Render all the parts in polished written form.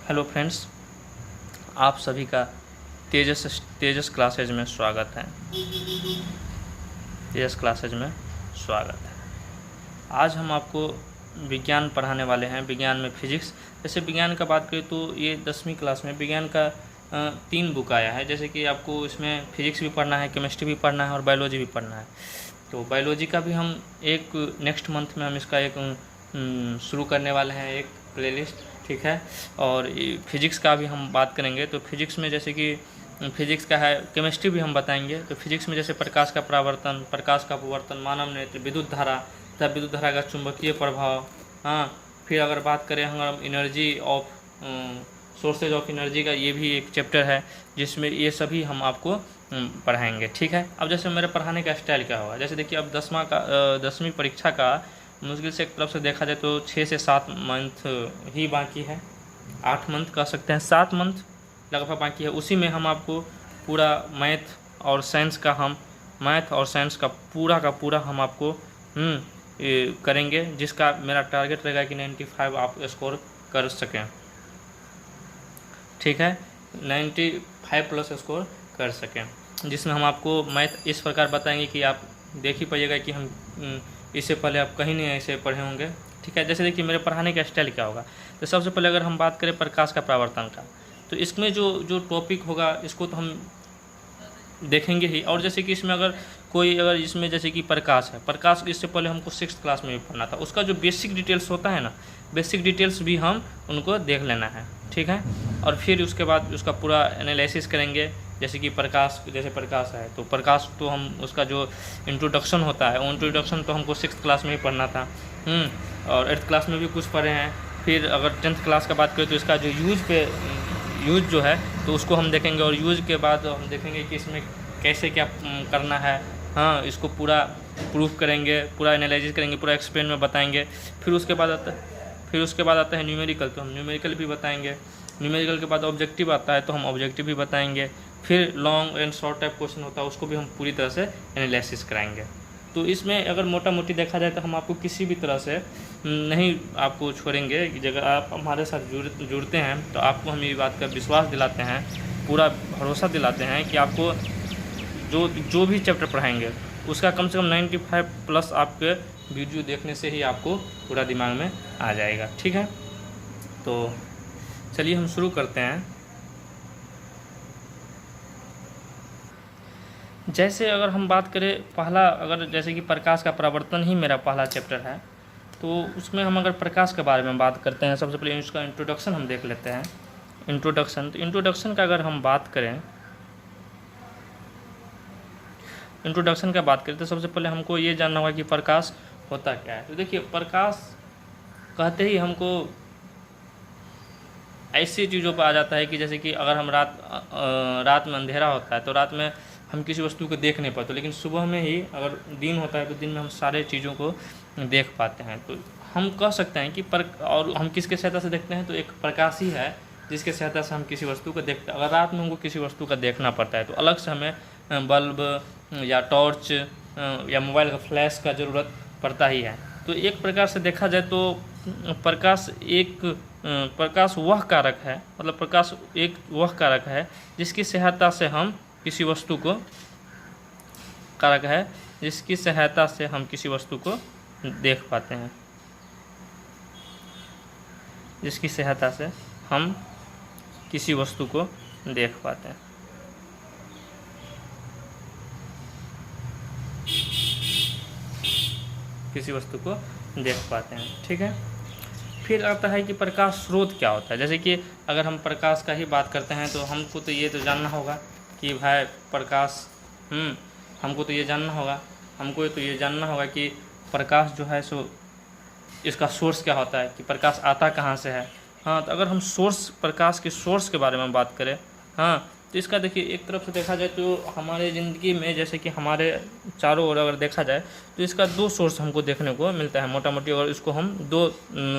Hello friends, आप सभी का तेजस क्लासेज में स्वागत है। तेजस क्लासेज में स्वागत है। आज हम आपको विज्ञान पढ़ाने वाले हैं। विज्ञान में फिजिक्स, जैसे विज्ञान का बात करें तो ये 10वीं क्लास में विज्ञान का 3 बुक आया है। जैसे कि आपको इसमें फिजिक्स भी पढ़ना है, केमिस्ट्री भी पढ़ना है और बायोलॉजी भी पढ़ना है। तो बायोलॉजी का भी हम एक नेक्स्ट मंथ में हम इसका एक शुरू करने वाले हैं, एक प्लेलिस्ट, ठीक है। और फिजिक्स का भी हम बात करेंगे। तो फिजिक्स में जैसे कि फिजिक्स का है, केमिस्ट्री भी हम बताएंगे। तो फिजिक्स में जैसे प्रकाश का परावर्तन, प्रकाश का अपवर्तन, मानव नेत्र, विद्युत धारा तथा विद्युत धारा का चुंबकीय प्रभाव। हाँ, फिर अगर बात करें हम energy of sources of energy का, ये भी एक चैप्टर है जिसमें ये सभी हम आपको पढ़ाएंगे, ठीक है। अब जैसे मेरे पढ़ाने का स्टाइल क्या होगा, जैसे देखिए अब 10वीं परीक्षा का मुश्किल से एक तरफ से देखा जाए तो 6 से 7 मंथ ही बाकी है। 8 मंथ कह सकते हैं, 7 मंथ लगभग बाकी है। उसी में हम आपको पूरा मैथ और साइंस का पूरा हम आपको करेंगे, जिसका मेरा टारगेट रहेगा कि 95 आप स्कोर कर सकें, ठीक है। 95 प्लस स्कोर कर सकें, जिसमें हम आपको मैथ इस प्रकार बताएंगे कि आप देख ही पाइएगा कि हम इससे पहले आप कहीं नहीं ऐसे पढ़े होंगे, ठीक है। जैसे देखिए मेरे पढ़ाने का स्टाइल क्या होगा। तो सबसे पहले अगर हम बात करें प्रकाश का परावर्तन का, तो इसमें जो टॉपिक होगा इसको तो हम देखेंगे ही। और जैसे कि इसमें अगर इसमें जैसे कि प्रकाश है, प्रकाश इससे पहले हमको 6th क्लास में भी पढ़ना था। उसका जो बेसिक डिटेल्स होता है ना, बेसिक डिटेल्स भी हम उनको देख लेना है, ठीक है। और फिर उसके बाद उसका पूरा एनालिसिस करेंगे। जैसे कि प्रकाश है तो प्रकाश तो हम उसका जो इंट्रोडक्शन होता है, वो इंट्रोडक्शन तो हमको 6th क्लास में ही पढ़ना था, और 8th क्लास में भी कुछ पढ़े हैं। फिर अगर 10th क्लास का बात करें तो इसका जो यूज जो है तो उसको हम देखेंगे। और यूज के बाद हम देखेंगे कि इसमें कैसे क्या करना है। हाँ, इसको पूरा प्रूफ करेंगे, पूरा एनालिसिस करेंगे, पूरा एक्सप्लेन में बताएंगे। फिर उसके बाद आता है न्यूमेरिकल, तो हम न्यूमेरिकल भी बताएंगे। न्यूमेरिकल के बाद ऑब्जेक्टिव आता है तो हम ऑब्जेक्टिव भी बताएंगे। फिर long and short type question होता है, उसको भी हम पूरी तरह से एनालिसिस कराएंगे। तो इसमें अगर मोटा मोटी देखा जाए तो हम आपको किसी भी तरह से नहीं आपको छोड़ेंगे। जब आप हमारे साथ जुड़ते हैं तो आपको हम ये बात का विश्वास दिलाते हैं, पूरा भरोसा दिलाते हैं कि आपको जो भी चैप्टर पढ़ाएंगे उसका कम से कम 95 प्लस आपके वीडियो देखने से ही आपको पूरा दिमाग में आ जाएगा, ठीक है। तो चलिए हम शुरू करते हैं। जैसे अगर हम बात करें अगर जैसे कि प्रकाश का परावर्तन ही मेरा पहला चैप्टर है, तो उसमें हम अगर प्रकाश के बारे में बात करते हैं, सबसे पहले उसका इंट्रोडक्शन हम देख लेते हैं। तो इंट्रोडक्शन का अगर हम बात करें, तो सबसे पहले हमको ये जानना होगा कि प्रकाश होता क्या है। तो देखिए प्रकाश कहते ही हमको ऐसी चीज़ों पर आ जाता है कि जैसे कि अगर हम रात में अंधेरा होता है तो रात में हम किसी वस्तु को देख नहीं पाते, लेकिन सुबह में ही अगर दिन होता है तो दिन में हम सारे चीज़ों को देख पाते हैं। तो हम कह सकते हैं कि और हम किसके सहायता से देखते हैं, तो एक प्रकाश ही है जिसके सहायता से हम किसी वस्तु को देखते हैं। अगर रात में हमको किसी वस्तु का देखना पड़ता है तो अलग से हमें बल्ब या टॉर्च या मोबाइल का फ्लैश का ज़रूरत पड़ता ही है। तो एक प्रकार से देखा जाए तो प्रकाश वह कारक है, मतलब प्रकाश एक वह कारक है जिसकी सहायता से हम किसी वस्तु को देख पाते हैं, जिसकी सहायता से हम किसी वस्तु को देख पाते हैं। ठीक है। फिर आता है कि प्रकाश स्रोत क्या होता है। जैसे कि अगर हम प्रकाश का ही बात करते हैं तो हमको तो ये जानना होगा कि भाई प्रकाश हमको ये जानना होगा कि प्रकाश जो है सो इसका सोर्स क्या होता है, कि प्रकाश आता कहाँ से है। हाँ, तो अगर हम प्रकाश के सोर्स के बारे में बात करें, हाँ, तो इसका देखिए एक तरफ से देखा जाए तो हमारे ज़िंदगी में जैसे कि हमारे चारों ओर अगर देखा जाए तो इसका 2 सोर्स हमको देखने को मिलता है मोटा मोटी, और इसको हम 2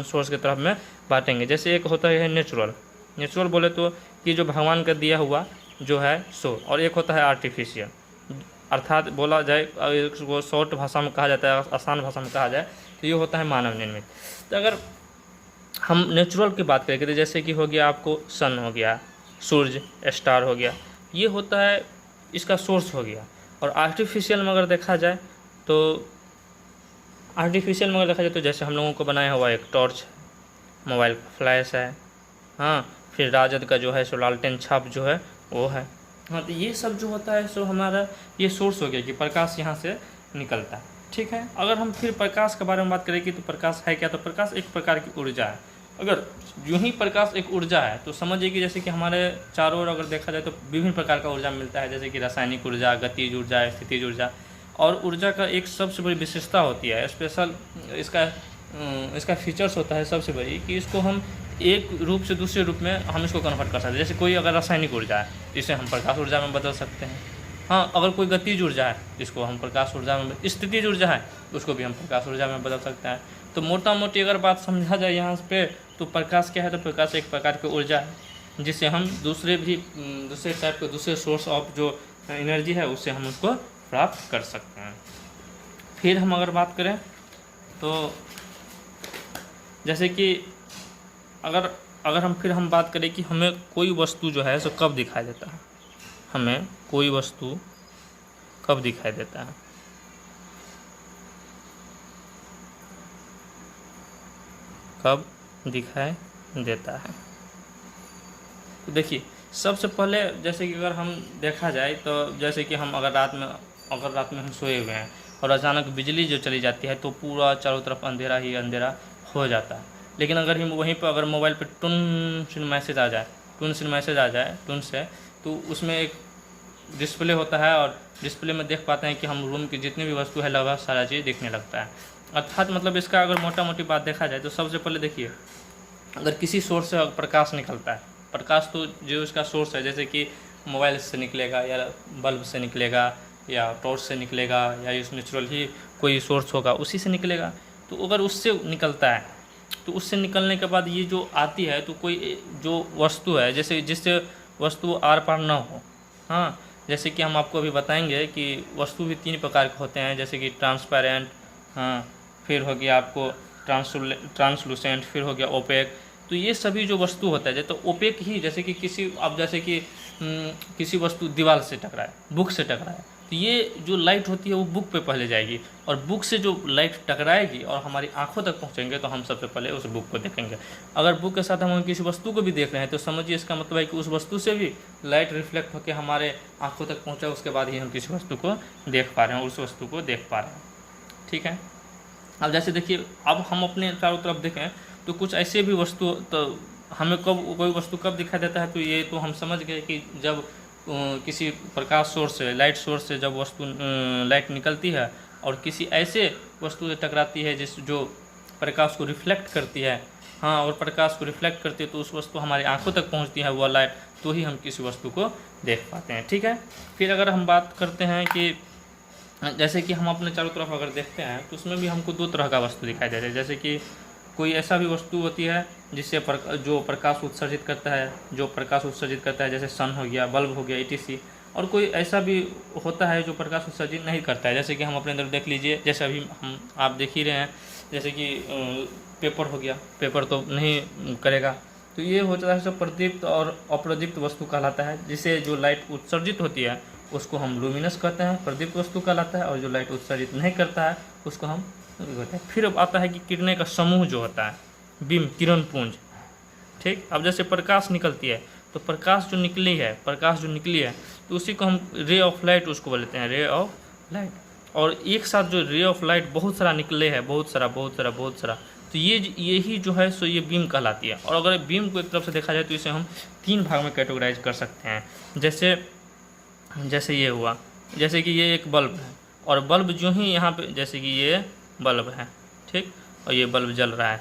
सोर्स की तरफ में बांटेंगे। जैसे एक होता है नेचुरल बोले तो कि जो भगवान का दिया हुआ जो है सो, और एक होता है आर्टिफिशियल, अर्थात बोला जाए इसको शॉर्ट भाषा में कहा जाता है, आसान भाषा में कहा जाए तो ये होता है मानव निर्मित। तो अगर हम नेचुरल की बात करेंगे तो जैसे कि हो गया आपको सन हो गया, सूरज, स्टार हो गया, ये होता है इसका सोर्स हो गया। और आर्टिफिशियल में अगर देखा जाए तो जैसे हम लोगों को बनाया हुआ एक टॉर्च है, मोबाइल का फ्लैश है, हाँ, फिर राजद का जो है सो लालटेन छाप जो है वो है। हाँ, तो ये सब जो होता है सो हमारा ये सोर्स हो गया कि प्रकाश यहाँ से निकलता है। ठीक है, अगर हम फिर प्रकाश के बारे में बात करें कि तो प्रकाश है क्या, तो प्रकाश एक प्रकार की ऊर्जा है। अगर यूं ही प्रकाश एक ऊर्जा है तो समझिए कि जैसे कि हमारे चारों ओर अगर देखा जाए तो विभिन्न प्रकार का ऊर्जा मिलता है, जैसे कि रासायनिक ऊर्जा, गतिज ऊर्जा, स्थितिज ऊर्जा। और ऊर्जा का एक सबसे बड़ी विशेषता होती है, स्पेशल इसका फीचर्स होता है सबसे बड़ी कि इसको हम एक रूप से दूसरे रूप में हम इसको कन्वर्ट कर सकते हैं। जैसे कोई अगर रासायनिक ऊर्जा है तो इसे हम प्रकाश ऊर्जा में बदल सकते हैं। हाँ, अगर कोई गतिज ऊर्जा है जिसको हम प्रकाश ऊर्जा में, स्थितिज ऊर्जा है उसको भी हम प्रकाश ऊर्जा में बदल सकते हैं। तो मोटा मोटी अगर बात समझा जाए यहाँ पे तो प्रकाश क्या है, तो प्रकाश एक प्रकार की ऊर्जा है जिससे हम दूसरे टाइप के दूसरे सोर्स ऑफ जो एनर्जी है उससे हम उसको प्राप्त कर सकते हैं। फिर हम अगर बात करें तो जैसे कि अगर हम बात करें कि हमें कोई वस्तु जो है सो कब दिखाई देता है, हमें कोई वस्तु कब दिखाई देता है, कब दिखाई देता है। तो देखिए सबसे पहले जैसे कि अगर हम देखा जाए तो जैसे कि हम अगर रात में हम सोए हुए हैं और अचानक बिजली जो चली जाती है तो पूरा चारों तरफ अंधेरा ही अंधेरा हो जाता है। लेकिन अगर हम वहीं पर अगर मोबाइल पे टुन से मैसेज आ जाए तो उसमें एक डिस्प्ले होता है और डिस्प्ले में देख पाते हैं कि हम रूम की जितनी भी वस्तु है लगभग सारा चीज़ दिखने लगता है। अर्थात मतलब इसका अगर मोटा मोटी बात देखा जाए तो सबसे पहले देखिए, अगर किसी सोर्स से प्रकाश निकलता है, प्रकाश तो जो इसका सोर्स है जैसे कि मोबाइल से निकलेगा या बल्ब से निकलेगा या टॉर्च से निकलेगा या इस नेचुरल ही कोई सोर्स होगा उसी से निकलेगा। तो अगर उससे निकलता है तो उससे निकलने के बाद ये जो आती है तो कोई जो वस्तु है जैसे जिससे वस्तु आर पार ना हो, हाँ, जैसे कि हम आपको अभी बताएंगे कि वस्तु भी 3 प्रकार के होते हैं, जैसे कि ट्रांसपेरेंट, हाँ, फिर हो गया आपको ट्रांसलूसेंट, फिर हो गया ओपेक। तो ये सभी जो वस्तु होता है तो ओपेक ही जैसे कि किसी वस्तु दीवार से टकराए, बुक से टकराए, तो ये जो लाइट होती है वो बुक पे पहले जाएगी और बुक से जो लाइट टकराएगी और हमारी आंखों तक पहुंचेंगे तो हम सबसे पहले उस बुक को देखेंगे। अगर बुक के साथ हम किसी वस्तु को भी देख रहे हैं तो समझिए इसका मतलब है कि उस वस्तु से भी लाइट रिफ्लेक्ट होकर हमारे आंखों तक पहुँचा, उसके बाद ही हम किसी वस्तु को देख पा रहे हैं, उस वस्तु को देख पा रहे हैं। ठीक है, अब जैसे देखिए, अब हम अपने चारों तरफ देखें तो कुछ ऐसे भी वस्तु, तो हमें कोई वस्तु कब दिखाई देता है, तो ये तो हम समझ गए कि जब किसी प्रकाश सोर्स से, लाइट सोर्स से जब वस्तु लाइट निकलती है और किसी ऐसे वस्तु से टकराती है जो प्रकाश को रिफ्लेक्ट करती है, हाँ, और प्रकाश को रिफ्लेक्ट करती है तो उस वस्तु हमारी आंखों तक पहुंचती है वह लाइट, तो ही हम किसी वस्तु को देख पाते हैं। ठीक है, फिर अगर हम बात करते हैं कि जैसे कि हम अपने चारों तरफ अगर देखते हैं तो उसमें भी हमको 2 तरह का वस्तु दिखाई दे रहा है। जैसे कि कोई ऐसा भी वस्तु होती है जिससे जो प्रकाश उत्सर्जित करता है, जैसे सन हो गया, बल्ब हो गया, etc। और कोई ऐसा भी होता है जो प्रकाश उत्सर्जित नहीं करता है, जैसे कि हम अपने अंदर देख लीजिए, जैसे अभी आप देख ही रहे हैं, जैसे कि पेपर हो गया, पेपर तो नहीं करेगा, तो ये होता है सब प्रदीप्त और अप्रदीप्त वस्तु कहलाता है। जिसे जो लाइट उत्सर्जित होती है उसको हम लुमिनस कहते हैं, प्रदीप्त वस्तु कहलाता है, और जो लाइट उत्सर्जित नहीं करता है उसको हम होता है। फिर अब आता है कि किरणें का समूह जो होता है, बीम, किरण पुंज। ठीक, अब जैसे प्रकाश निकलती है तो प्रकाश जो निकली है तो उसी को हम रे ऑफ लाइट उसको बोलते हैं, रे ऑफ लाइट। और एक साथ जो रे ऑफ लाइट बहुत सारा निकले है, बहुत सारा, तो यही जो है सो ये बीम कहलाती है। और अगर बीम को एक तरफ से देखा जाए तो इसे हम 3 भाग में कैटेगराइज कर सकते हैं। जैसे ये हुआ, जैसे कि ये एक बल्ब है और बल्ब जो ही यहाँ पे, जैसे कि ये बल्ब है, ठीक, और ये बल्ब जल रहा है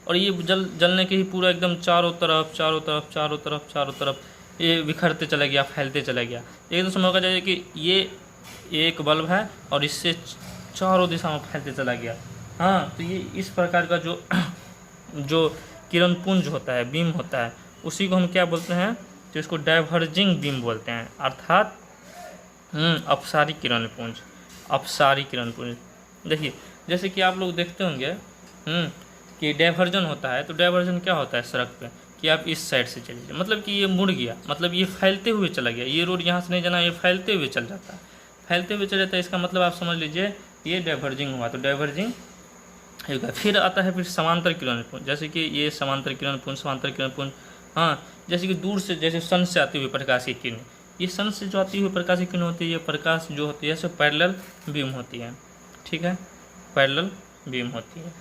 और ये जलने के ही पूरा एकदम चारों तरफ ये बिखरते चला गया, फैलते चला गया। एक तो समझ जाए कि ये एक बल्ब है और इससे चारों दिशा में फैलते चला गया। हाँ, तो ये इस प्रकार का जो किरण पुंज होता है, बीम होता है, उसी को हम क्या बोलते हैं, तो इसको डाइवर्जिंग बीम बोलते हैं, अर्थात अपसारी किरण पुंज। देखिए, जैसे कि आप लोग देखते होंगे कि डाइवर्जन होता है, तो डाइवर्जन क्या होता है सड़क पे कि आप इस साइड से चलिए, मतलब कि ये मुड़ गया, मतलब ये फैलते हुए चला गया, ये रोड यहाँ से नहीं जाना, ये फैलते हुए चल जाता है, फैलते हुए चल जाता है, इसका मतलब आप समझ लीजिए ये डाइवर्जिंग हुआ, तो डाइवर्जिंग होगा। फिर आता है फिर समांतर किरण पुंज, जैसे कि ये समांतर किरण पुंज, समांतर किरण पुंज, हाँ, जैसे कि दूर से, जैसे सन से आती हुई प्रकाश की किरण, ये सन से जो आती हुई प्रकाश की किरण होती है, ये प्रकाश जो होती है ऐसे पैरेलल बीम होती है, ठीक है, पैरेलल बीम होती है।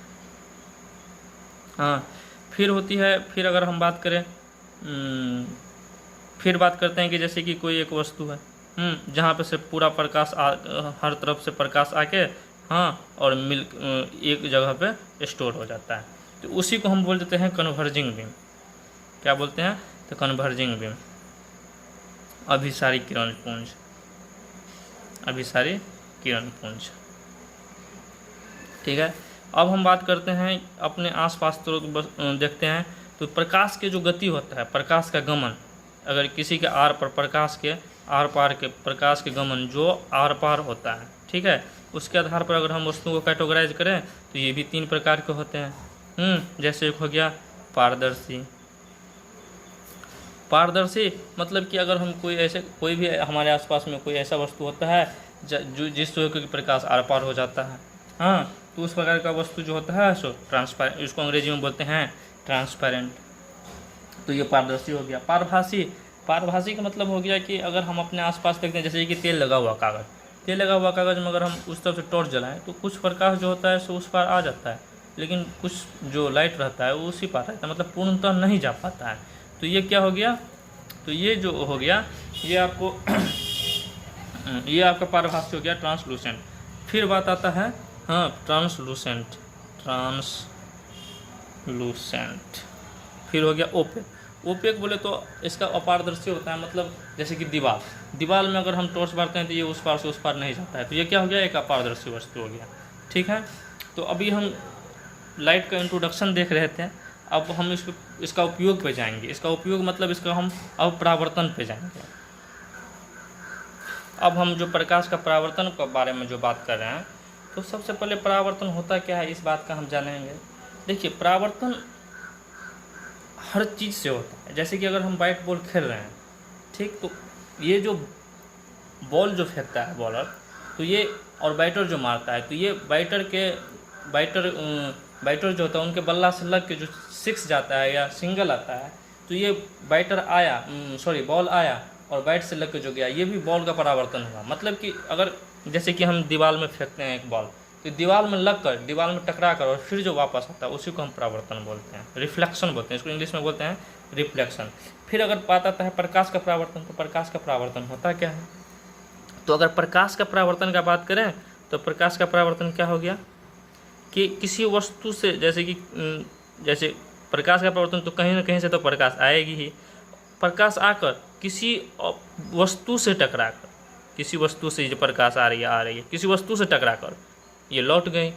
हाँ, फिर होती है, फिर अगर हम बात करें, फिर बात करते हैं कि जैसे कि कोई एक वस्तु है, जहाँ पे से पूरा प्रकाश हर तरफ से प्रकाश आके, हाँ, और मिल एक जगह पे स्टोर हो जाता है, तो उसी को हम बोल देते हैं कन्वर्जिंग बीम। क्या बोलते हैं? तो कन्वर्जिंग बीम, अभिसारी किरण पुंज, अभिसारी किरण पुंज, ठीक है। अब हम बात करते हैं अपने आसपास, तो देखते हैं तो प्रकाश के जो गति होता है, प्रकाश का गमन, अगर किसी के आर पर, प्रकाश के आर पार के प्रकाश के गमन जो आर पार होता है, ठीक है, उसके आधार पर अगर हम वस्तुओं को कैटेगराइज करें तो ये भी 3 प्रकार के होते हैं। जैसे एक हो गया पारदर्शी, पारदर्शी मतलब कि अगर हम कोई भी हमारे आसपास में कोई ऐसा वस्तु होता है जो जिस की प्रकाश आर पार हो जाता है, हाँ, तो उस प्रकार का वस्तु जो होता है सो ट्रांसपेरेंट, इसको अंग्रेजी में बोलते हैं ट्रांसपेरेंट, तो ये पारदर्शी हो गया। पारभासी, पारभासी का मतलब हो गया कि अगर हम अपने आसपास देखते हैं, जैसे कि तेल लगा हुआ कागज़, तेल लगा हुआ कागज़ में अगर हम उस तरफ से टॉर्च जलाएं तो कुछ प्रकाश जो होता है सो उस पार आ जाता है, लेकिन कुछ जो लाइट रहता है वो उसी पार रहता है, मतलब पूर्णतः नहीं जा पाता है। तो ये क्या हो गया? तो ये जो हो गया ये आपको ये आपका पारभासी हो गया, ट्रांसलूसेंट। फिर बात आता है, हाँ, ट्रांसलूसेंट, ट्रांसलूसेंट। फिर हो गया ओपेक। ओपेक बोले तो इसका अपारदर्शी होता है, मतलब जैसे कि दीवार, दीवार में अगर हम टॉर्च मारते हैं तो ये उस पार से उस पार नहीं जाता है, तो ये क्या हो गया? एक अपारदर्शी वस्तु हो गया, ठीक है। तो अभी हम लाइट का इंट्रोडक्शन देख रहे थे, अब हम इसका उपयोग पे जाएंगे। इसका उपयोग मतलब इसका हम अब परावर्तन पे जाएंगे। अब हम जो प्रकाश का परावर्तन के बारे में जो बात कर रहे हैं, तो सबसे पहले परावर्तन होता क्या है इस बात का हम जानेंगे। देखिए, परावर्तन हर चीज़ से होता है। जैसे कि अगर हम बैट बॉल खेल रहे हैं, ठीक, तो ये जो बॉल जो फेंकता है बॉलर, तो ये और बैटर जो मारता है, तो ये बैटर जो होता है उनके बल्ला से लग के जो 6 जाता है या सिंगल आता है, तो ये बॉल आया और बैट से लग के जो गया, ये भी बॉल का परावर्तन हुआ। मतलब कि अगर जैसे कि हम दीवार में फेंकते हैं एक बॉल, तो दीवार में लग कर, दीवार में टकरा कर और फिर जो वापस आता है उसी को हम परावर्तन बोलते हैं, रिफ्लेक्शन बोलते हैं, इसको इंग्लिश में बोलते हैं रिफ्लेक्शन। फिर अगर बात आता है प्रकाश का परावर्तन, तो प्रकाश का परावर्तन होता क्या है? तो अगर प्रकाश का परावर्तन का बात करें तो प्रकाश का परावर्तन क्या हो गया कि किसी वस्तु से, जैसे प्रकाश का परावर्तन तो कहीं ना कहीं से तो प्रकाश आएगी ही, प्रकाश आकर किसी वस्तु से टकरा कर, किसी वस्तु से जो प्रकाश आ रही है किसी वस्तु से टकरा कर ये लौट गई,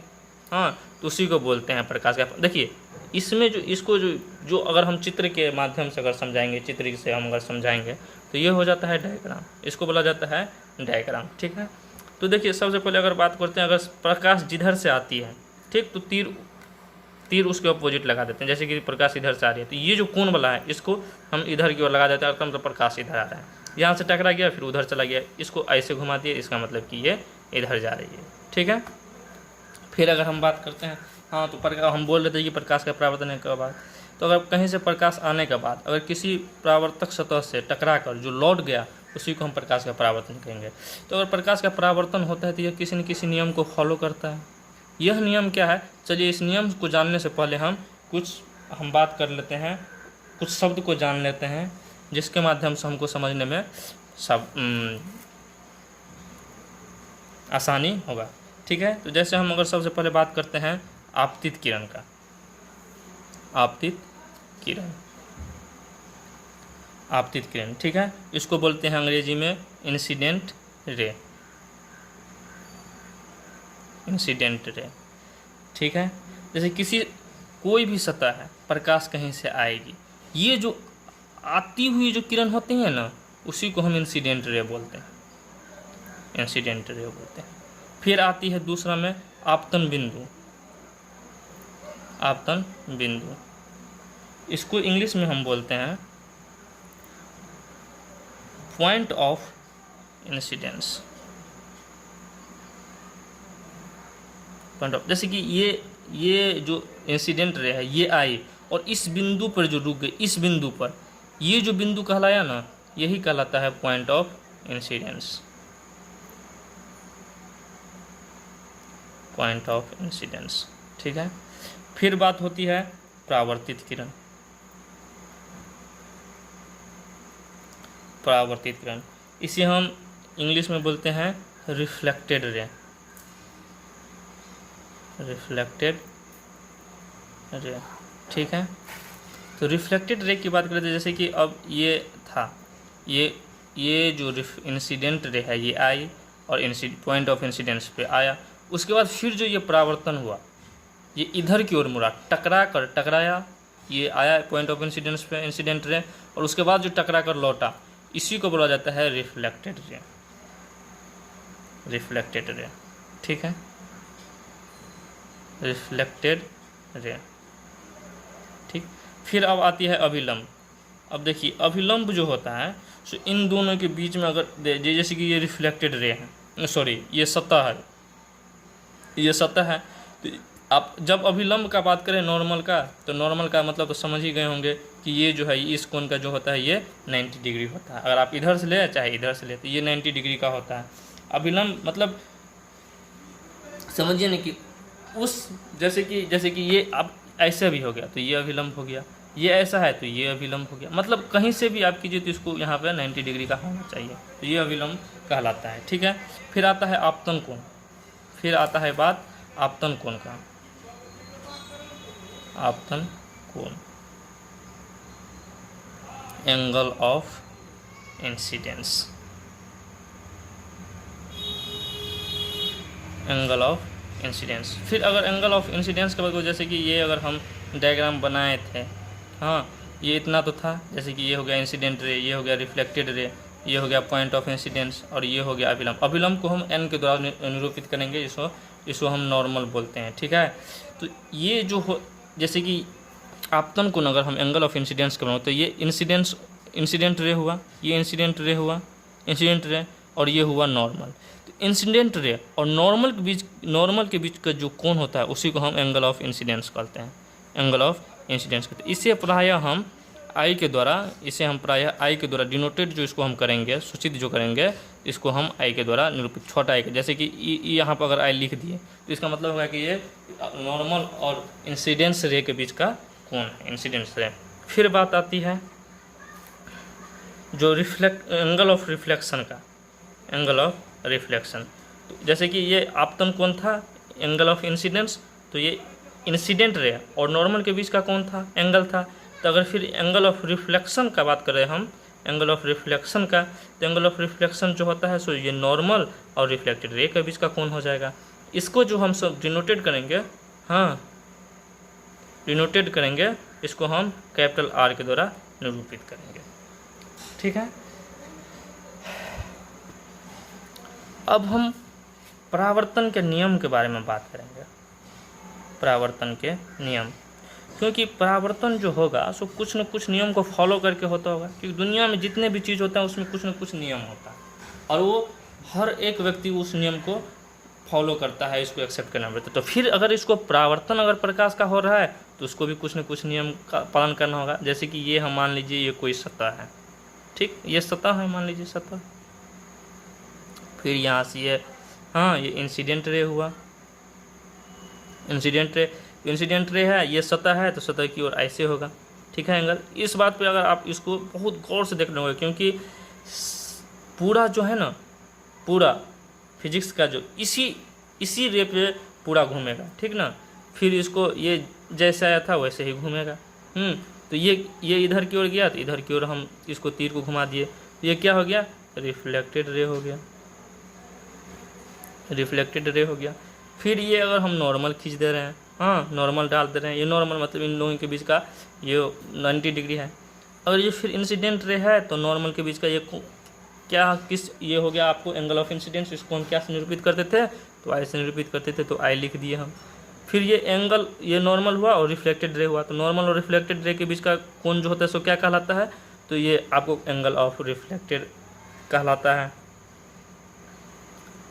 हाँ, तो उसी को बोलते हैं प्रकाश का। देखिए, इसमें जो अगर हम चित्र के माध्यम से अगर समझाएंगे, चित्र से हम अगर समझाएंगे तो ये हो जाता है डायग्राम, इसको बोला जाता है डायग्राम, ठीक है। तो देखिए, सबसे पहले अगर बात करते हैं, अगर प्रकाश जिधर से आती है, ठीक, तो तीर उसके अपोजिट लगा देते हैं। जैसे कि प्रकाश इधर से आ रही है, तो ये जो कोण वाला है इसको हम इधर की ओर लगा देते हैं, मतलब तो प्रकाश इधर आ रहा है, यहाँ से टकरा गया फिर उधर चला गया, इसको ऐसे घुमा दिए, इसका मतलब कि ये इधर जा रही है, ठीक है। फिर अगर हम बात करते हैं, हाँ, तो हम बोल रहे थे कि प्रकाश का परावर्तन के बाद, तो अगर कहीं से प्रकाश आने के बाद अगर किसी परावर्तक सतह से टकरा कर जो लौट गया, उसी को हम प्रकाश का परावर्तन कहेंगे। तो अगर प्रकाश का परावर्तन होता है तो यह किसी न किसी नियम को फॉलो करता है। यह नियम क्या है? चलिए, इस नियम को जानने से पहले हम बात कर लेते हैं, कुछ शब्द को जान लेते हैं, जिसके माध्यम से हमको समझने में आसानी होगा, ठीक है। तो जैसे हम अगर सबसे पहले बात करते हैं आपतित किरण का, आपतित किरण, ठीक है, इसको बोलते हैं अंग्रेजी में इंसिडेंट रे, ठीक है। जैसे कोई भी सतह है, प्रकाश कहीं से आएगी, ये जो आती हुई जो किरण होती है ना, उसी को हम इंसिडेंट रे बोलते हैं, फिर आती है दूसरा में आपतन बिंदु, आपतन बिंदु, इसको इंग्लिश में हम बोलते हैं point of incidence. Point of, जैसे कि ये जो इंसिडेंट रे है ये आई और इस बिंदु पर जो रुक गई, इस बिंदु पर, ये जो बिंदु कहलाया ना, यही कहलाता है point of incidence. Point of incidence, ठीक है। फिर बात होती है परावर्तित किरण। परावर्तित किरण, इसे हम इंग्लिश में बोलते हैं रिफ्लेक्टेड रे। रिफ्लेक्टेड रे, ठीक है। तो रिफ्लेक्टेड रे की बात करें तो जैसे कि अब ये था, ये जो इंसिडेंट रे है ये आई और पॉइंट ऑफ इंसिडेंस पे आया, उसके बाद फिर जो ये परावर्तन हुआ, ये इधर की ओर मुड़ा, टकराया, ये आया पॉइंट ऑफ इंसिडेंस पे इंसिडेंट रे, और उसके बाद जो टकरा कर लौटा, इसी को बोला जाता है रिफ्लेक्टेड रे। रिफ्लेक्टेड रे, ठीक है। रिफ्लेक्टेड रे, ठीक। फिर अब आती है अभिलंब। अब देखिए अभिलंब जो होता है, सो इन दोनों के बीच में अगर जैसे कि ये रिफ्लेक्टेड रे है, सॉरी ये सतह है, ये सतह है, तो आप जब अभिलंब का बात करें नॉर्मल का, तो नॉर्मल का मतलब तो समझ ही गए होंगे कि ये जो है इस कोण का जो होता है ये 90 डिग्री होता है। अगर आप इधर से ले चाहे इधर से ले तो ये 90 डिग्री का होता है। अभिलंब मतलब समझिए ना कि उस जैसे कि ये अब ऐसे भी हो गया तो ये अभिलंब हो गया, ये ऐसा है तो ये अभिलंब हो गया, मतलब कहीं से भी आप कीजिए तो इसको यहाँ पे 90 डिग्री का होना चाहिए, तो ये अभिलंब कहलाता है, ठीक है। फिर आता है आपतन कोण। फिर आता है बात आपतन कोण का। आपतन कोण, angle of incidence. Angle of incidence. फिर अगर एंगल ऑफ इंसिडेंस के बाद जैसे कि ये अगर हम डायग्राम बनाए थे, हाँ ये इतना तो था, जैसे कि ये हो गया इंसिडेंट रे, ये हो गया रिफ्लेक्टेड रे, ये हो गया पॉइंट ऑफ इंसिडेंस, और ये हो गया अभिलंब। अभिलंब को हम एन के द्वारा निरूपित करेंगे, इसको हम नॉर्मल बोलते हैं, ठीक है। तो ये जो हो, जैसे कि आपतन कोण अगर हम एंगल ऑफ इंसिडेंस कर रहे हो तो ये इंसिडेंट रे हुआ, ये इंसिडेंट रे हुआ, इंसिडेंट रे, और ये हुआ नॉर्मल। तो इंसिडेंट रे और नॉर्मल के बीच का जो कोण होता है उसी को हम एंगल ऑफ इंसिडेंस कहते हैं, एंगल ऑफ इंसिडेंस कहते हैं। इसे प्रायः हम आई के द्वारा डिनोटेड जो इसको हम करेंगे, सूचित जो करेंगे, इसको हम आई के द्वारा निरूपित, छोटा आई के, जैसे कि यहाँ पर अगर आई लिख दिए तो इसका मतलब होगा कि ये नॉर्मल और इंसिडेंस रे के बीच का कोण है, इंसिडेंस रे। फिर बात आती है जो एंगल ऑफ रिफ्लेक्शन का, एंगल ऑफ रिफ्लेक्शन। तो जैसे कि ये आपतन कोण था, एंगल ऑफ इंसिडेंस, तो ये इंसिडेंट रे और नॉर्मल के बीच का कोण था, एंगल था। तो अगर फिर एंगल ऑफ रिफ्लेक्शन का बात करें हम, एंगल ऑफ रिफ्लेक्शन का, तो एंगल ऑफ रिफ्लेक्शन जो होता है सो ये नॉर्मल और रिफ्लेक्टेड रे के बीच का कोण हो जाएगा। इसको जो हम सब डिनोटेड करेंगे, हाँ डिनोटेड करेंगे, इसको हम कैपिटल आर के द्वारा निरूपित करेंगे, ठीक है। अब हम परावर्तन के नियम के बारे में बात करेंगे। परावर्तन के नियम, क्योंकि परावर्तन जो होगा सो कुछ न कुछ नियम को फॉलो करके होता होगा, क्योंकि दुनिया में जितने भी चीज़ होता है उसमें कुछ न कुछ नियम होता है, और वो हर एक व्यक्ति उस नियम को फॉलो करता है, इसको एक्सेप्ट करना पड़ता है। तो फिर अगर इसको परावर्तन अगर प्रकाश का हो रहा है तो उसको भी कुछ न कुछ नियम का पालन करना होगा। जैसे कि ये हम मान लीजिए ये कोई सतह है, ठीक, ये सतह है, मान लीजिए सतह। फिर यहाँ से ये, हाँ ये इंसिडेंट रे हुआ, इंसिडेंट रे है, ये सतह है तो सतह की ओर ऐसे होगा, ठीक है एंगल। इस बात पे अगर आप इसको बहुत गौर से देखना होगा, क्योंकि पूरा जो है ना, पूरा फिजिक्स का जो इसी रे पे पूरा घूमेगा, ठीक ना। फिर इसको ये जैसे आया था वैसे ही घूमेगा। तो ये इधर की ओर गया तो इधर की ओर हम इसको तीर को घुमा दिए, तो ये क्या हो गया, रिफ्लेक्टेड रे हो गया, रिफ्लेक्टेड रे हो गया। फिर ये अगर हम नॉर्मल खींच दे रहे हैं, हाँ नॉर्मल डाल दे रहे हैं, ये नॉर्मल मतलब इन लोगों के बीच का ये 90 डिग्री है। अगर ये फिर इंसिडेंट रे है तो नॉर्मल के बीच का ये क्या किस ये हो गया आपको एंगल ऑफ इंसिडेंस। इसको हम क्या से निरूपित करते थे, तो आई से निरूपित करते थे, तो आई लिख दिए हम। फिर ये एंगल, ये नॉर्मल हुआ और रिफ्लेक्टेड रे हुआ, तो नॉर्मल और रिफ्लेक्टेड रे के बीच का कोण जो होता है सो क्या कहलाता है, तो ये आपको एंगल ऑफ रिफ्लेक्टेड कहलाता है।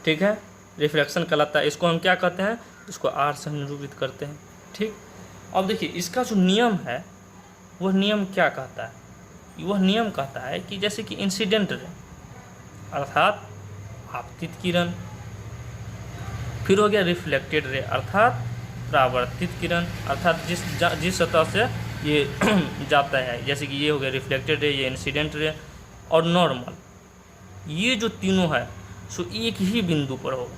ठीक है, रिफ्लेक्शन कहलाता है। इसको हम क्या कहते हैं, इसको आर से हम निरूपित करते हैं। ठीक, अब देखिए इसका जो नियम है वह नियम क्या कहता है, वह नियम कहता है कि जैसे कि इंसिडेंट रे अर्थात आपतित किरण, फिर हो गया रिफ्लेक्टेड रे अर्थात परावर्तित किरण, अर्थात जिस सतह से ये जाता है, जैसे कि ये हो गया रिफ्लेक्टेड रे, ये इंसिडेंट रे और नॉर्मल, ये जो तीनों है सो एक ही बिंदु पर होगा,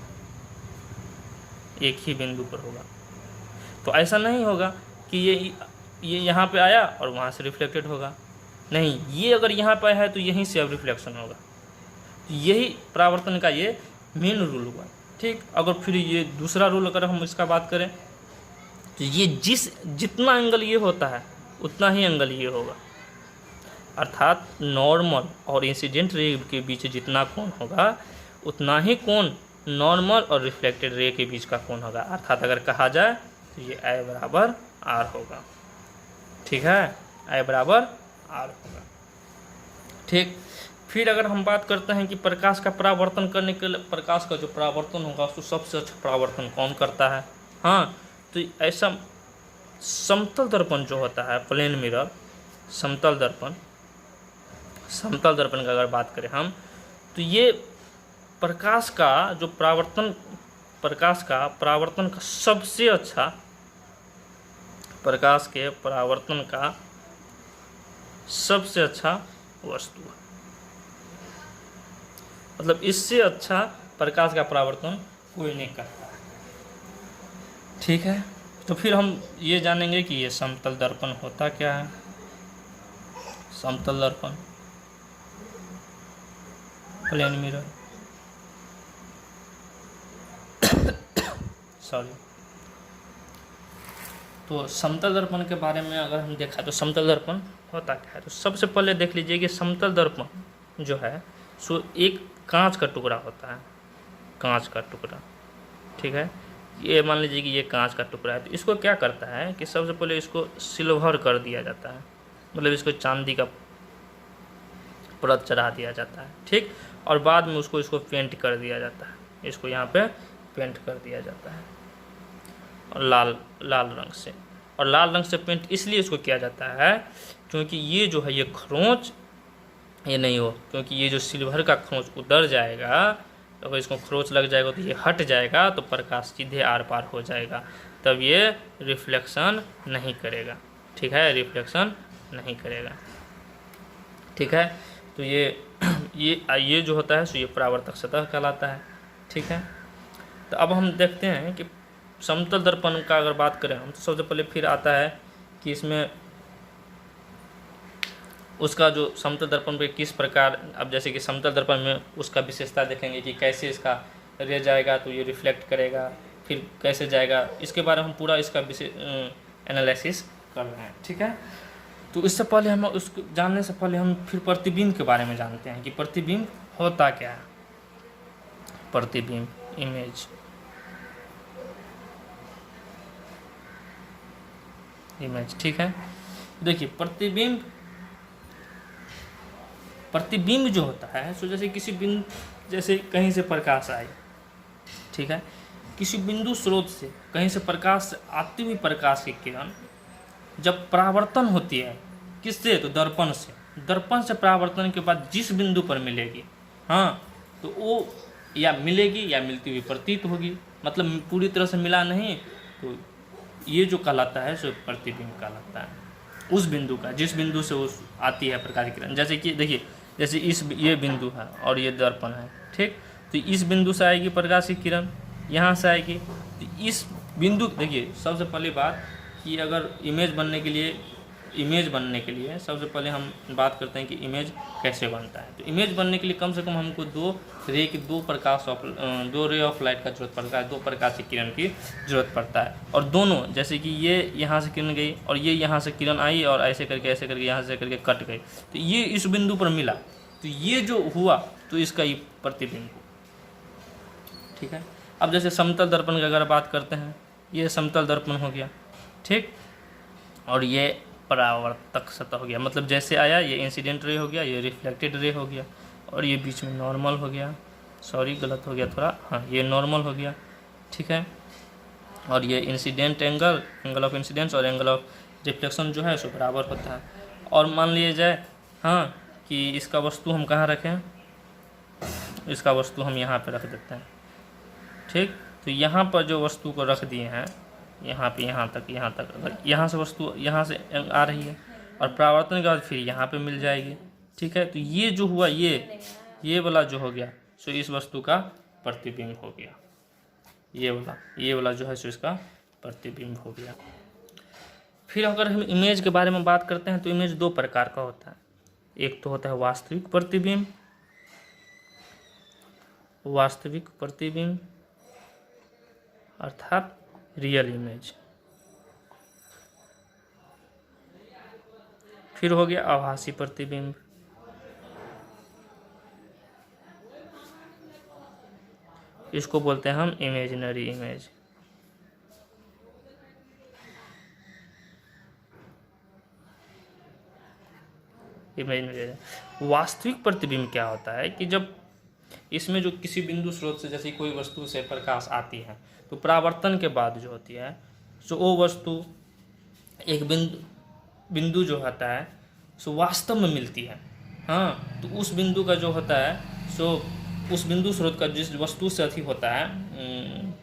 एक ही बिंदु पर होगा। तो ऐसा नहीं होगा कि ये यहाँ पे आया और वहाँ से रिफ्लेक्टेड होगा, नहीं, ये अगर यहाँ पे है तो यहीं से अब रिफ्लेक्शन होगा। तो यही परावर्तन का ये मेन रूल हुआ। ठीक, अगर फिर ये दूसरा रूल अगर हम इसका बात करें तो ये जितना एंगल ये होता है उतना ही एंगल ये होगा, अर्थात नॉर्मल और इंसिडेंट रे के बीच जितना कोण होगा उतना ही कोण नॉर्मल और रिफ्लेक्टेड रे के बीच का कोण होगा। अर्थात अगर कहा जाए तो ये I बराबर R होगा। ठीक है, I बराबर R होगा। ठीक, फिर अगर हम बात करते हैं कि प्रकाश का परावर्तन करने के लिए, प्रकाश का जो परावर्तन होगा उसको सबसे अच्छा परावर्तन कौन करता है, हाँ, तो ऐसा समतल दर्पण जो होता है, प्लेन मिरर, समतल दर्पण का अगर बात करें हम, तो ये प्रकाश का जो परावर्तन, प्रकाश का परावर्तन का सबसे अच्छा, प्रकाश के परावर्तन का सबसे अच्छा वस्तु है, मतलब इससे अच्छा प्रकाश का परावर्तन कोई नहीं करता है। ठीक है, तो फिर हम ये जानेंगे कि ये समतल दर्पण होता क्या है। समतल दर्पण, प्लेन मिरर, सॉरी, तो समतल दर्पण के बारे में अगर हम देखा तो समतल दर्पण होता क्या है, तो सबसे पहले देख लीजिए कि समतल दर्पण जो है सो एक कांच का टुकड़ा होता है, कांच का टुकड़ा। ठीक है, ये मान लीजिए कि ये कांच का टुकड़ा है, तो इसको क्या करता है कि सबसे पहले इसको सिल्वर कर दिया जाता है, मतलब इसको चांदी का परत चढ़ा दिया जाता है। ठीक, और बाद में इसको पेंट कर दिया जाता है, इसको यहाँ पे पेंट कर दिया जाता है और लाल रंग से, और लाल रंग से पेंट इसलिए इसको किया जाता है क्योंकि ये जो है ये खरोंच ये नहीं हो, क्योंकि ये जो सिल्वर का खरोंच उतर जाएगा, तो अगर इसको खरोंच लग जाएगा तो ये हट जाएगा, तो प्रकाश सीधे आर पार हो जाएगा, तब ये रिफ्लेक्शन नहीं करेगा। ठीक है, रिफ्लेक्शन नहीं करेगा। ठीक है, तो ये जो होता है सो ये परावर्तक सतह कहलाता है। ठीक है, तो अब हम देखते हैं कि समतल दर्पण का अगर बात करें हम, तो सबसे पहले फिर आता है कि इसमें उसका जो समतल दर्पण पे किस प्रकार, अब जैसे कि समतल दर्पण में उसका विशेषता देखेंगे कि कैसे इसका रे जाएगा तो ये रिफ्लेक्ट करेगा, फिर कैसे जाएगा, इसके बारे में हम पूरा इसका एनालिसिस कर रहे हैं। ठीक है, तो इससे पहले हम उसको जानने से पहले हम फिर प्रतिबिंब के बारे में जानते हैं कि प्रतिबिंब होता क्या है। प्रतिबिंब, इमेज, ठीक है, देखिए प्रतिबिंब जो होता है सो जैसे किसी बिंदु, जैसे कहीं से प्रकाश आए, ठीक है, किसी बिंदु स्रोत से कहीं से प्रकाश से आती हुई प्रकाश की किरण जब परावर्तन होती है किससे, तो दर्पण से, दर्पण से परावर्तन के बाद जिस बिंदु पर मिलेगी, हाँ, तो वो या मिलेगी या मिलती हुई प्रतीत होगी, मतलब पूरी तरह से मिला नहीं, तो ये जो कहलाता है सो प्रतिबिंब कहलाता है उस बिंदु का, जिस बिंदु से उस आती है प्रकाश की किरण। जैसे कि देखिए, जैसे ये बिंदु है और ये दर्पण है, ठीक, तो इस बिंदु से आएगी प्रकाश की किरण, यहाँ से आएगी, तो इस बिंदु, देखिए सबसे पहली बात कि अगर इमेज बनने के लिए सबसे पहले हम बात करते हैं कि इमेज कैसे बनता है। तो इमेज बनने के लिए कम से कम हमको दो रे ऑफ लाइट का जरूरत पड़ता है, दो प्रकाश की किरण की जरूरत पड़ता है, और दोनों, जैसे कि ये यहाँ से किरण गई और ये यहाँ से किरण आई और ऐसे करके यहाँ से करके कट गई, तो ये इस बिंदु पर मिला, तो ये जो हुआ तो इसका ये प्रतिबिंब। ठीक है, अब जैसे समतल दर्पण की अगर बात करते हैं ये समतल दर्पण हो गया, ठीक। और ये परावर्तक सतह हो गया, मतलब जैसे आया ये इंसिडेंट रे हो गया, ये रिफ्लेक्टेड रे हो गया, और ये बीच में नॉर्मल हो गया, सॉरी गलत हो गया थोड़ा, हाँ ये नॉर्मल हो गया, ठीक है। और ये इंसिडेंट एंगल ऑफ इंसिडेंस और एंगल ऑफ रिफ्लेक्शन जो है सो बराबर होता है। और मान लिया जाए हाँ कि इसका वस्तु हम कहाँ रखें, इसका वस्तु हम यहाँ पे रख देते हैं, ठीक। तो यहाँ पर जो वस्तु को रख दिए हैं यहाँ पे, यहाँ तक, अगर यहाँ से वस्तु यहाँ से आ रही है और परावर्तन के बाद फिर यहाँ पे मिल जाएगी, ठीक है। तो ये जो हुआ ये वाला जो हो गया सो इस वस्तु का प्रतिबिंब हो गया, ये वाला जो है सो इसका प्रतिबिंब हो गया। फिर अगर हम इमेज के बारे में बात करते हैं तो इमेज दो प्रकार का होता है। एक तो होता है वास्तविक प्रतिबिंब अर्थात रियल इमेज। फिर हो गया आभासी प्रतिबिंब। इसको बोलते हैं हम इमेजिनरी इमेज। वास्तविक प्रतिबिंब क्या होता है कि जब इसमें जो किसी बिंदु स्रोत से जैसे कोई वस्तु से प्रकाश आती है तो परावर्तन के बाद जो होती है सो वो वस्तु एक बिंदु जो होता है सो वास्तव में मिलती है, हाँ। तो उस बिंदु का जो होता है सो उस बिंदु स्रोत का जिस वस्तु से अति होता है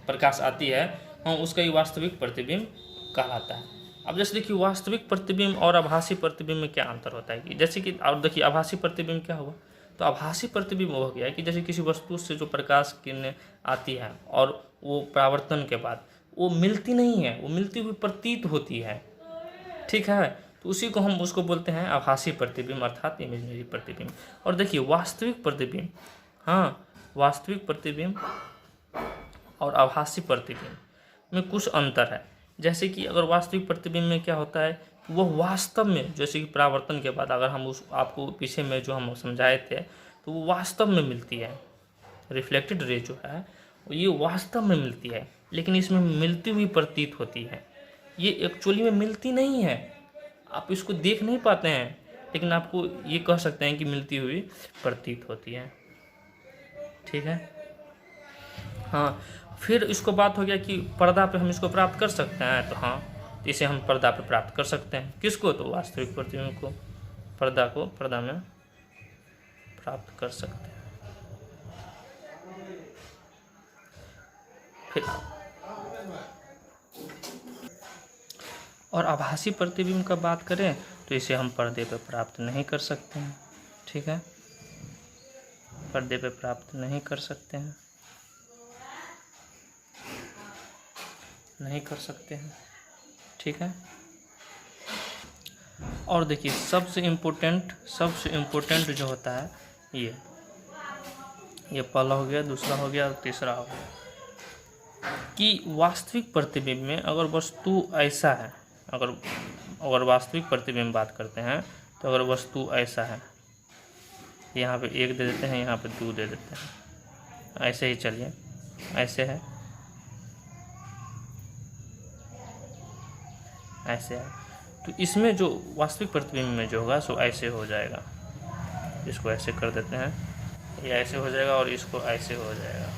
प्रकाश आती है, हाँ, उसका ही वास्तविक प्रतिबिंब कहलाता है। अब जैसे देखिए वास्तविक प्रतिबिंब और आभासी प्रतिबिंब में क्या अंतर होता है कि जैसे कि और देखिए आभासी प्रतिबिंब क्या हुआ, तो आभासी प्रतिबिंब हो गया कि जैसे किसी वस्तु से जो प्रकाश किरणें आती है और वो परावर्तन के बाद वो मिलती नहीं है, वो मिलती हुई प्रतीत होती है, ठीक है। तो उसी को हम उसको बोलते हैं आभासी प्रतिबिंब अर्थात इमेजिनरी प्रतिबिंब। और देखिए वास्तविक प्रतिबिंब, हाँ, वास्तविक प्रतिबिंब और आभासी प्रतिबिंब में कुछ अंतर है। जैसे कि अगर वास्तविक प्रतिबिंब में क्या होता है, वह वास्तव में जैसे कि परावर्तन के बाद अगर हम उस आपको पीछे में जो हम समझाए थे तो वो वास्तव में मिलती है, रिफ्लेक्टेड रे जो है ये वास्तव में मिलती है, लेकिन इसमें मिलती हुई प्रतीत होती है। ये एक्चुअली में मिलती नहीं है, आप इसको देख नहीं पाते हैं, लेकिन आपको ये कह सकते हैं कि मिलती हुई प्रतीत होती है, ठीक है, हाँ। फिर इसको बात हो गया कि पर्दा पे हम इसको प्राप्त कर सकते हैं, तो हाँ, तो इसे हम पर्दा पे प्राप्त कर सकते हैं। किसको, तो वास्तविक प्रतिबिंब को, पर्दा में प्राप्त कर सकते हैं। फिर और आभासी प्रतिबिंब का बात करें तो इसे हम पर्दे पे प्राप्त नहीं कर सकते हैं, ठीक है, पर्दे पे प्राप्त नहीं कर सकते हैं, ठीक है। और देखिए सबसे इम्पोर्टेंट जो होता है ये पहला हो गया, दूसरा हो गया और तीसरा हो गया कि वास्तविक प्रतिबिंब में अगर वस्तु ऐसा है, अगर वास्तविक प्रतिबिंब बात करते हैं तो अगर वस्तु ऐसा है, यहाँ पे 1 दे देते हैं, यहाँ पे 2 दे देते हैं, ऐसे ही चलिए, ऐसे है, ऐसे है, तो इसमें जो वास्तविक प्रतिबिंब में जो होगा सो ऐसे हो जाएगा। इसको ऐसे कर देते हैं, ये ऐसे हो जाएगा और इसको ऐसे हो जाएगा।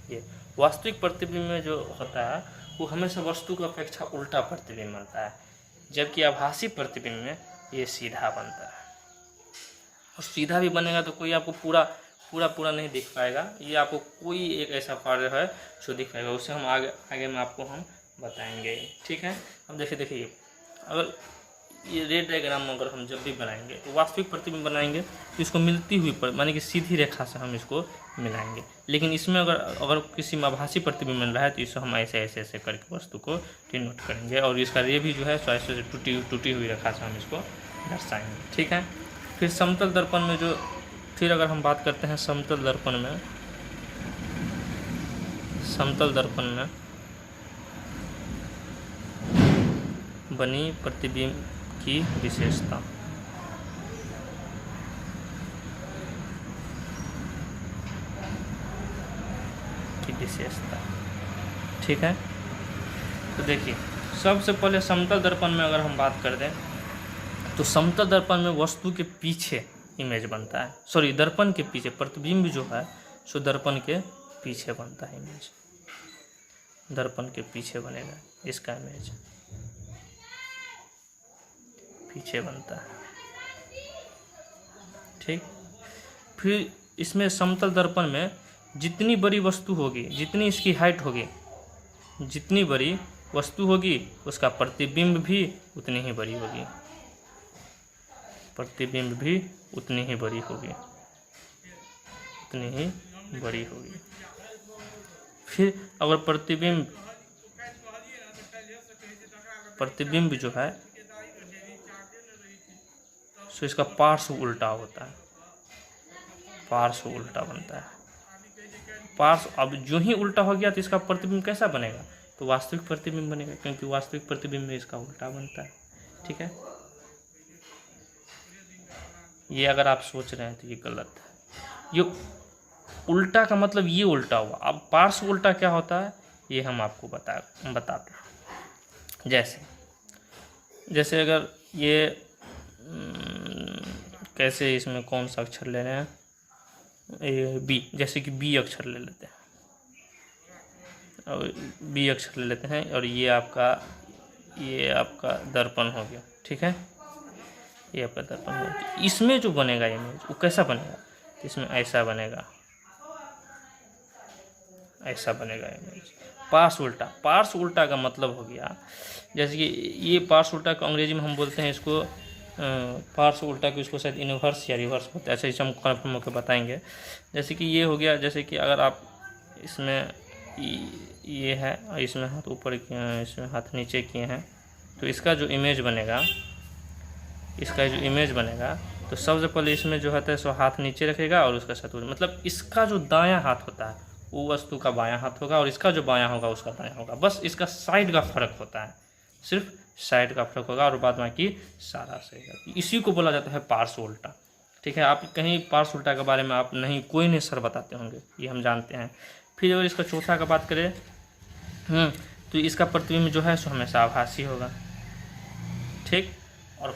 ये वास्तविक प्रतिबिंब में जो होता है वो हमेशा वस्तु की अपेक्षा उल्टा प्रतिबिंब बनता है, जबकि आभासी प्रतिबिंब में ये सीधा बनता है। और सीधा भी बनेगा तो कोई आपको पूरा नहीं दिख पाएगा, ये आपको कोई एक ऐसा कार्य है जो दिख पाएगा, उससे हम आगे में आपको हम बताएंगे, ठीक है। अब देखिए अगर ये रे डायग्राम अगर हम जब भी बनाएंगे तो वास्तविक प्रतिबिंब बनाएंगे तो इसको मिलती हुई माने कि सीधी रेखा से हम इसको मिलाएंगे, लेकिन इसमें अगर किसी में आभासी प्रतिबिंब मिल रहा है तो इसे हम ऐसे करके वस्तु को डिनोट करेंगे और इसका रे भी जो है सो ऐसे टूटी हुई रेखा से हम इसको दर्शाएंगे, ठीक है। फिर समतल दर्पण में फिर अगर हम बात करते हैं समतल दर्पण में बनी प्रतिबिंब की विशेषता, विशेषता। ठीक है, तो देखिए सबसे पहले समतल दर्पण में अगर हम बात कर दें तो समतल दर्पण में वस्तु के पीछे इमेज बनता है, सॉरी दर्पण के पीछे, प्रतिबिंब जो है सो दर्पण के पीछे बनता है इमेज, दर्पण के पीछे बनेगा, इसका इमेज पीछे बनता है। ठीक, फिर इसमें समतल दर्पण में जितनी बड़ी वस्तु होगी, जितनी इसकी हाइट होगी, जितनी बड़ी वस्तु होगी उसका प्रतिबिंब भी उतनी ही बड़ी होगी, प्रतिबिंब भी उतनी ही बड़ी होगी, उतनी ही बड़ी होगी। फिर अगर प्रतिबिंब जो है सो इसका पार्श्व उल्टा होता है, पार्श्व उल्टा बनता है। पार्श्व अब जो ही उल्टा हो गया तो इसका प्रतिबिंब कैसा बनेगा, तो वास्तविक प्रतिबिंब बनेगा, क्योंकि वास्तविक प्रतिबिंब में इसका उल्टा बनता है। ठीक है, ये अगर आप सोच रहे हैं तो ये गलत है। ये उल्टा का मतलब ये उल्टा हुआ। अब पार्श्व उल्टा क्या होता है ये हम आपको बताते हैं। जैसे अगर ये कैसे, इसमें कौन सा अक्षर ले रहे हैं, बी, जैसे कि बी अक्षर ले लेते हैं, और बी अक्षर ले लेते हैं, और ये आपका दर्पण हो गया। ठीक है, ये आपका दर्पण हो गया। इसमें जो बनेगा इमेज वो कैसा बनेगा, इसमें ऐसा बनेगा, ऐसा बनेगा इमेज। पार्श्व उल्टा, पार्श्व उल्टा का मतलब हो गया, जैसे कि ये पार्श्व उल्टा को अंग्रेजी में हम बोलते हैं इसको पार्श्व उल्टा की, उसको शायद इनवर्स या रिवर्स होता है, ऐसे ही हम कन्फर्म होकर बताएंगे। जैसे कि ये हो गया, जैसे कि अगर आप इसमें ये है और इसमें हाथ ऊपर किए हैं, इसमें हाथ नीचे किए हैं, तो इसका जो इमेज बनेगा, इसका जो इमेज बनेगा तो सबसे पहले इसमें जो होता है सो हाथ नीचे रखेगा और उसका साथ, मतलब इसका जो दायां हाथ होता है वो वस्तु का बायां हाथ होगा और इसका जो बायां होगा उसका दायां होगा। बस इसका साइड का फर्क होता है, सिर्फ साइड का फर्क होगा और बाद बाकी सारा सही है। इसी को बोला जाता है पार्श्व उल्टा। ठीक है, आप कहीं पार्श्व उल्टा के बारे में आप नहीं, कोई नहीं सर बताते होंगे, ये हम जानते हैं। फिर अगर इसका चौथा का बात करें तो इसका प्रतिबिंब जो है सो हमेशा आभासी होगा। ठीक, और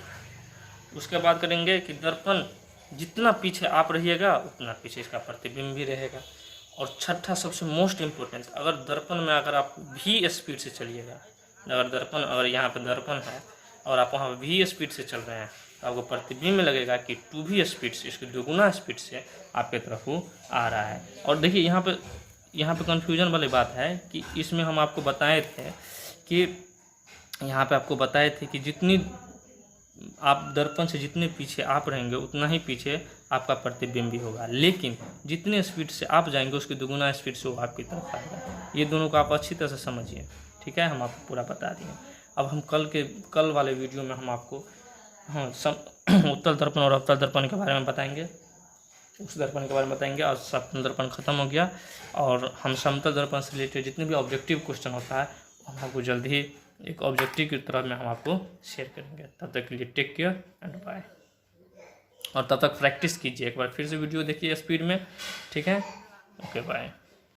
उसके बाद करेंगे कि दर्पण जितना पीछे आप रहिएगा उतना पीछे इसका प्रतिबिंब भी रहेगा। और छठा सबसे मोस्ट इम्पोर्टेंट, अगर दर्पण में अगर आप भी स्पीड से चलिएगा, अगर यहाँ पे दर्पण है और आप वहाँ भी स्पीड से चल रहे हैं तो आपको प्रतिबिंब में लगेगा कि 2v स्पीड से, इसकी दोगुना स्पीड से आपके तरफ वो आ रहा है। और देखिए यहाँ पे कन्फ्यूजन वाली बात है कि इसमें हम आपको बताए थे कि यहाँ पे आपको बताए थे कि जितनी आप दर्पण से जितने पीछे आप रहेंगे उतना ही पीछे आपका प्रतिबिंब भी होगा, लेकिन जितने स्पीड से आप जाएंगे उसकी दोगुना स्पीड से वो आपकी तरफ आएगा। ये दोनों को आप अच्छी तरह से समझिए। ठीक है, हम आपको पूरा बता दिए। अब हम कल वाले वीडियो में हम आपको उत्तल दर्पण और अवतल दर्पण के बारे में बताएंगे, उस दर्पण के बारे में बताएंगे। और समतल दर्पण खत्म हो गया और हम समतल दर्पण से रिलेटेड जितने भी ऑब्जेक्टिव क्वेश्चन होता है हम आपको जल्द ही एक ऑब्जेक्टिव की तरह में हम आपको शेयर करेंगे। तब तक के लिए टेक केयर एंड बाय। और तब तक प्रैक्टिस कीजिए, एक बार फिर से वीडियो देखिए स्पीड में। ठीक है, ओके बाय।